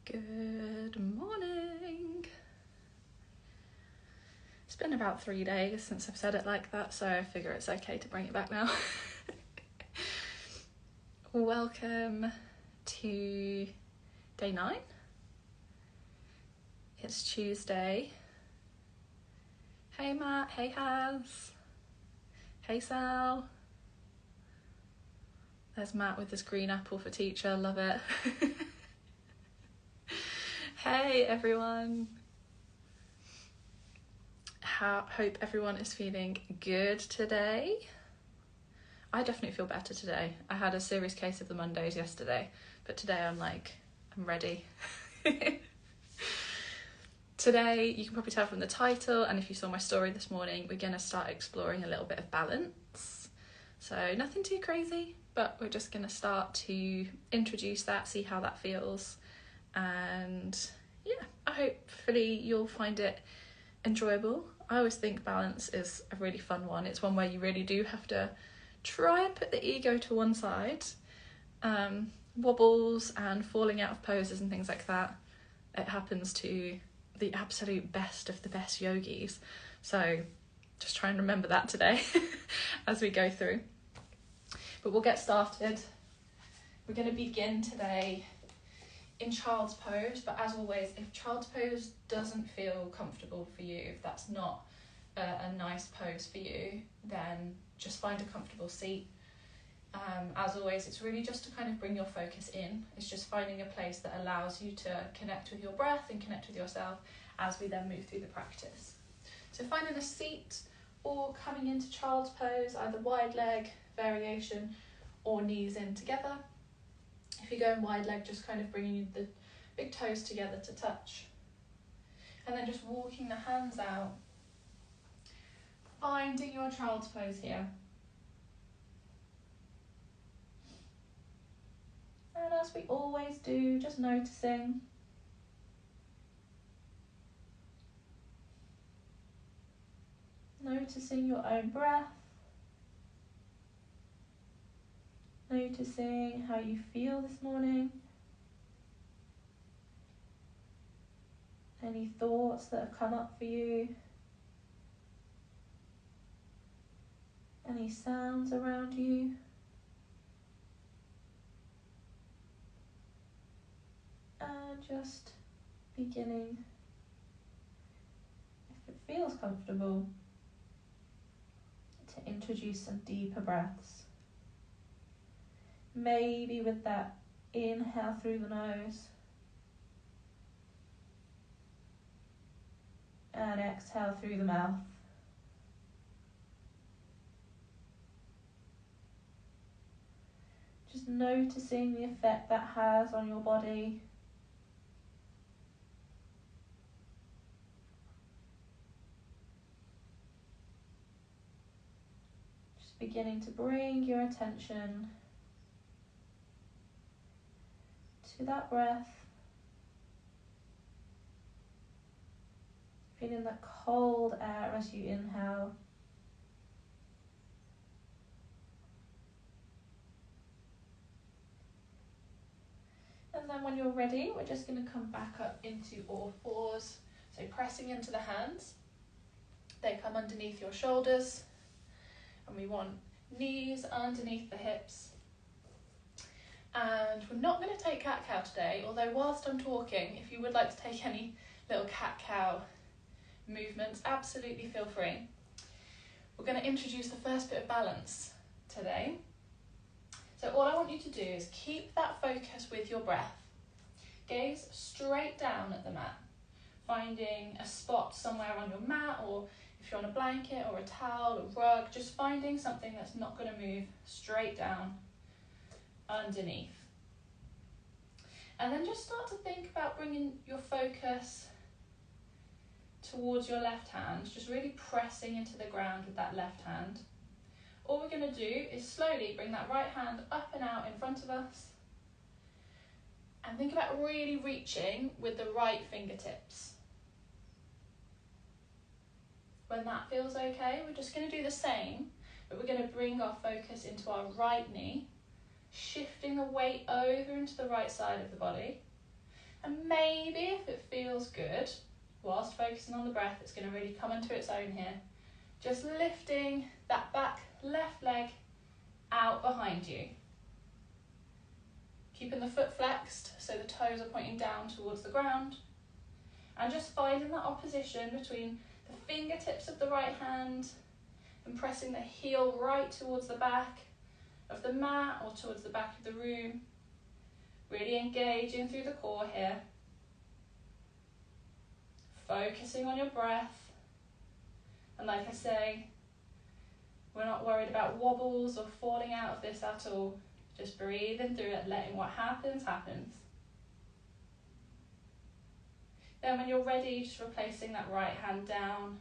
Good morning. It's been about 3 days since I've said it like that, so I figure it's okay to bring it back now. Welcome to day 9. It's Tuesday. Hey Matt, hey Haz, hey Sal. There's Matt with his green apple for teacher, love it. Hey everyone. Hope everyone is feeling good today. I definitely feel better today. I had a serious case of the Mondays yesterday, but today I'm ready. Today, you can probably tell from the title, and if you saw my story this morning, we're going to start exploring a little bit of balance. So nothing too crazy, but we're just going to start to introduce that, see how that feels. And yeah, hopefully you'll find it enjoyable. I always think balance is a really fun one. It's one where you really do have to try and put the ego to one side. Wobbles and falling out of poses and things like that, it happens to the absolute best of the best yogis. So just try and remember that today as we go through. But we'll get started. We're going to begin today in child's pose, but as always, if child's pose doesn't feel comfortable for you, if that's not a nice pose for you, then just find a comfortable seat. As always, it's really just to kind of bring your focus in. It's just finding a place that allows you to connect with your breath and connect with yourself as we then move through the practice. So finding a seat or coming into child's pose, either wide leg variation or knees in together. If you're going wide leg, just kind of bringing the big toes together to touch. And then just walking the hands out. Finding your child's pose here. And as we always do, just noticing. Noticing your own breath. Noticing how you feel this morning. Any thoughts that have come up for you. Any sounds around you. And just beginning, if it feels comfortable, to introduce some deeper breaths. Maybe with that inhale through the nose and exhale through the mouth. Just noticing the effect that has on your body. Just beginning to bring your attention to that breath. Feeling that cold air as you inhale. And then when you're ready, we're just going to come back up into all fours. So pressing into the hands. They come underneath your shoulders. And we want knees underneath the hips. And we're not going to take cat-cow today, although whilst I'm talking, if you would like to take any little cat-cow movements, absolutely feel free. We're going to introduce the first bit of balance today. So all I want you to do is keep that focus with your breath. Gaze straight down at the mat, finding a spot somewhere on your mat, or if you're on a blanket or a towel or rug, just finding something that's not going to move, straight down underneath. And then just start to think about bringing your focus towards your left hand, just really pressing into the ground with that left hand. All we're going to do is slowly bring that right hand up and out in front of us. And think about really reaching with the right fingertips. When that feels okay, we're just going to do the same, but we're going to bring our focus into our right knee, shifting the weight over into the right side of the body. And maybe if it feels good, whilst focusing on the breath, it's going to really come into its own here. Just lifting that back left leg out behind you. Keeping the foot flexed so the toes are pointing down towards the ground. And just finding that opposition between the fingertips of the right hand and pressing the heel right towards the back of the mat or towards the back of the room. Really engaging through the core here. Focusing on your breath. And like I say, we're not worried about wobbles or falling out of this at all. Just breathing through it, letting what happens, happens. Then when you're ready, just replacing that right hand down,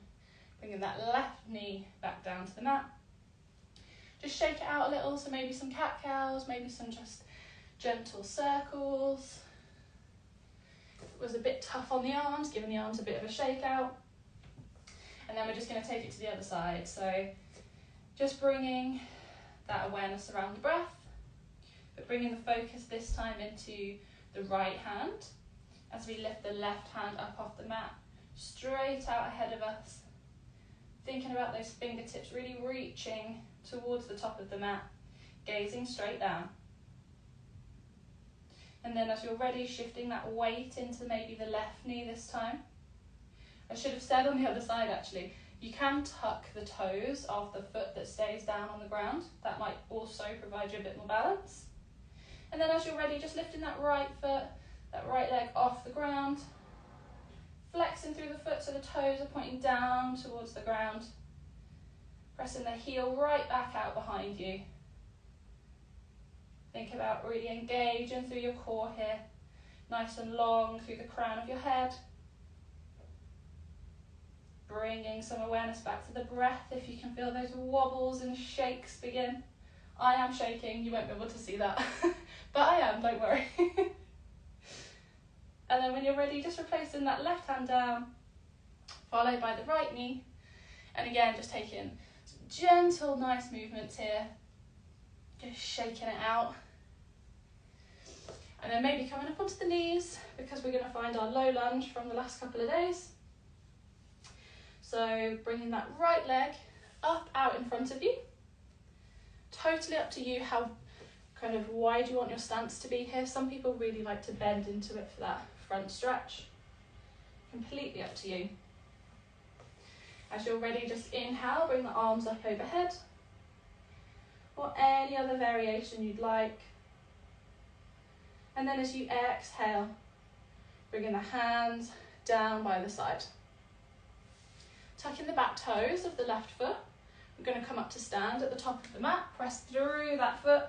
bringing that left knee back down to the mat. Just shake it out a little, so maybe some cat-cows, maybe some just gentle circles. If it was a bit tough on the arms, giving the arms a bit of a shake out. And then we're just going to take it to the other side. So just bringing that awareness around the breath, but bringing the focus this time into the right hand as we lift the left hand up off the mat, straight out ahead of us. Thinking about those fingertips really reaching towards the top of the mat, gazing straight down. And then as you're ready, shifting that weight into maybe the left knee this time. I should have said on the other side actually, you can tuck the toes of the foot that stays down on the ground. That might also provide you a bit more balance. And then as you're ready, just lifting that right foot, that right leg off the ground. Flexing through the foot so the toes are pointing down towards the ground. Pressing the heel right back out behind you. Think about really engaging through your core here. Nice and long through the crown of your head. Bringing some awareness back to the breath if you can feel those wobbles and shakes begin. I am shaking, you won't be able to see that, but I am, don't worry. And then when you're ready, just replacing that left hand down, followed by the right knee. And again, just taking some gentle, nice movements here. Just shaking it out. And then maybe coming up onto the knees, because we're going to find our low lunge from the last couple of days. So bringing that right leg up, out in front of you. Totally up to you how kind of wide you want your stance to be here. Some people really like to bend into it for that front stretch. Completely up to you. As you're ready, just inhale, bring the arms up overhead. Or any other variation you'd like. And then as you exhale, bringing the hands down by the side. Tucking the back toes of the left foot. We're going to come up to stand at the top of the mat. Press through that foot.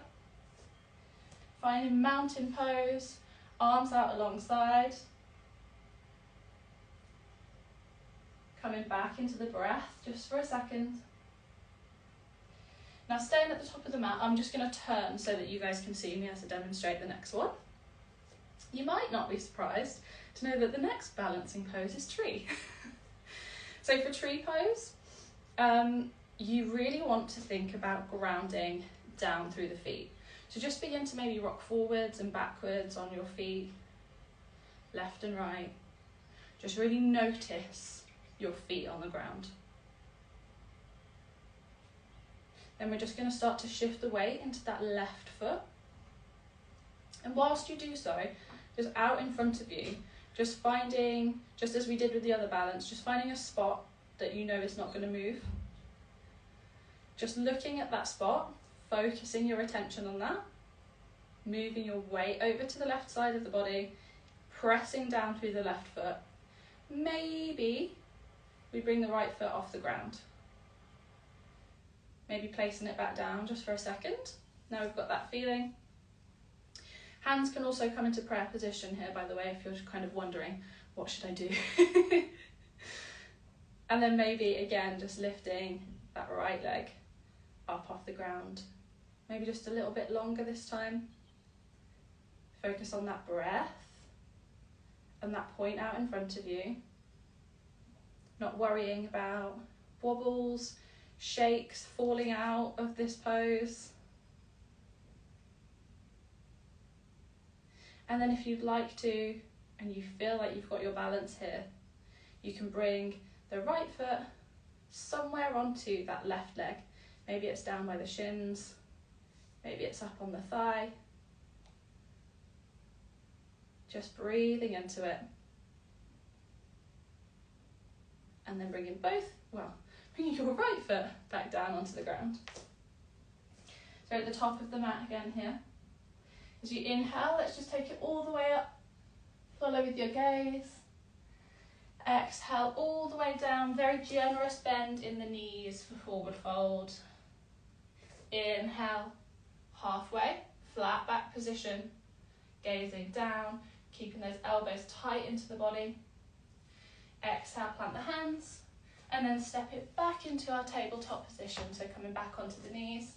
Finding mountain pose. Arms out alongside. Coming back into the breath just for a second. Now staying at the top of the mat, I'm just going to turn so that you guys can see me as I demonstrate the next one. You might not be surprised to know that the next balancing pose is tree. So for tree pose, you really want to think about grounding down through the feet. So just begin to maybe rock forwards and backwards on your feet, left and right. Just really notice your feet on the ground. Then we're just going to start to shift the weight into that left foot. And whilst you do so, just out in front of you, just finding, just as we did with the other balance, just finding a spot that you know is not going to move. Just looking at that spot, focusing your attention on that, moving your weight over to the left side of the body, pressing down through the left foot. Maybe we bring the right foot off the ground. Maybe placing it back down just for a second. Now we've got that feeling. Hands can also come into prayer position here, by the way, if you're kind of wondering, what should I do? And then maybe, again, just lifting that right leg up off the ground. Maybe just a little bit longer this time. Focus on that breath and that point out in front of you. Not worrying about wobbles, shakes, falling out of this pose. And then if you'd like to, and you feel like you've got your balance here, you can bring the right foot somewhere onto that left leg. Maybe it's down by the shins, maybe it's up on the thigh. Just breathing into it. And then bringing bringing your right foot back down onto the ground. So at the top of the mat again here. As you inhale, let's just take it all the way up. Follow with your gaze. Exhale all the way down, very generous bend in the knees for forward fold. Inhale, halfway, flat back position, gazing down, keeping those elbows tight into the body. Exhale, plant the hands, and then step it back into our tabletop position, so coming back onto the knees.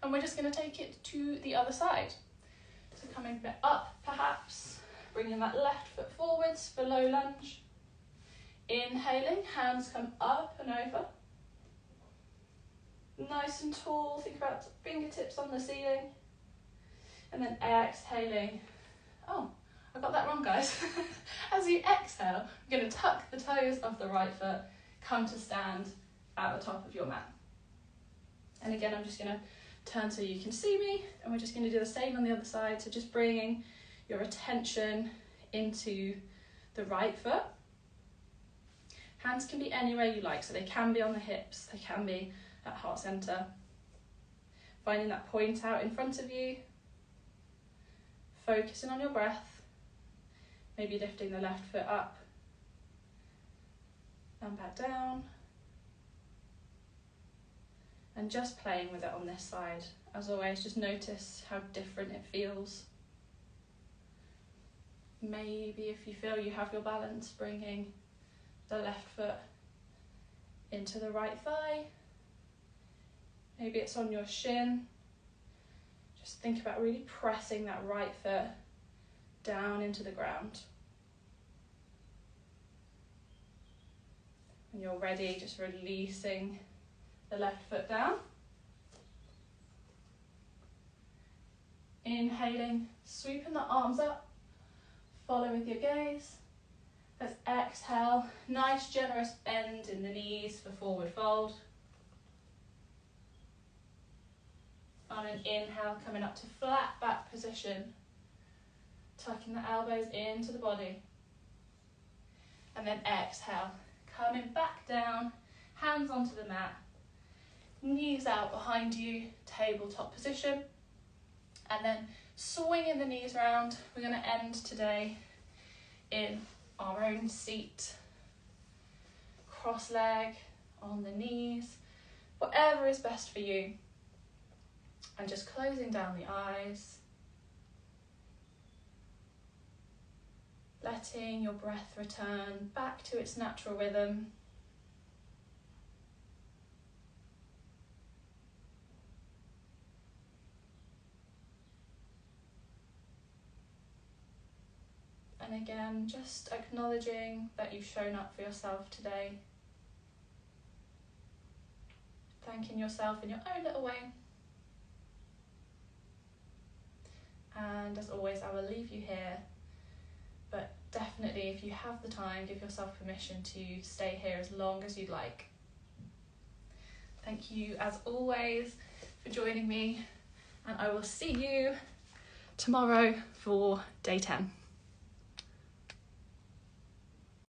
And we're just going to take it to the other side. So coming up, perhaps, bringing that left foot forwards for low lunge. Inhaling, hands come up and over. Nice and tall, think about fingertips on the ceiling. And then exhaling. Oh, I got that wrong, guys. As you exhale, you're going to tuck the toes of the right foot, come to stand at the top of your mat. And again, I'm just going to turn so you can see me, and we're just going to do the same on the other side. So just bringing your attention into the right foot. Hands can be anywhere you like, so they can be on the hips, they can be at heart center. Finding that point out in front of you. Focusing on your breath. Maybe lifting the left foot up and back down. And just playing with it on this side. As always, just notice how different it feels. Maybe if you feel you have your balance, bringing the left foot into the right thigh. Maybe it's on your shin. Just think about really pressing that right foot down into the ground. When you're ready, just releasing the left foot down. Inhaling, sweeping the arms up, follow with your gaze. Let's exhale, nice generous bend in the knees for forward fold. On an inhale, coming up to flat back position, tucking the elbows into the body. And then exhale, coming back down, hands onto the mat, knees out behind you, tabletop position. And then swinging the knees around, we're going to end today in our own seat. Cross leg on the knees, whatever is best for you. And just closing down the eyes. Letting your breath return back to its natural rhythm. And again, just acknowledging that you've shown up for yourself today. Thanking yourself in your own little way. And as always, I will leave you here. But definitely, if you have the time, give yourself permission to stay here as long as you'd like. Thank you, as always, for joining me. And I will see you tomorrow for day 10.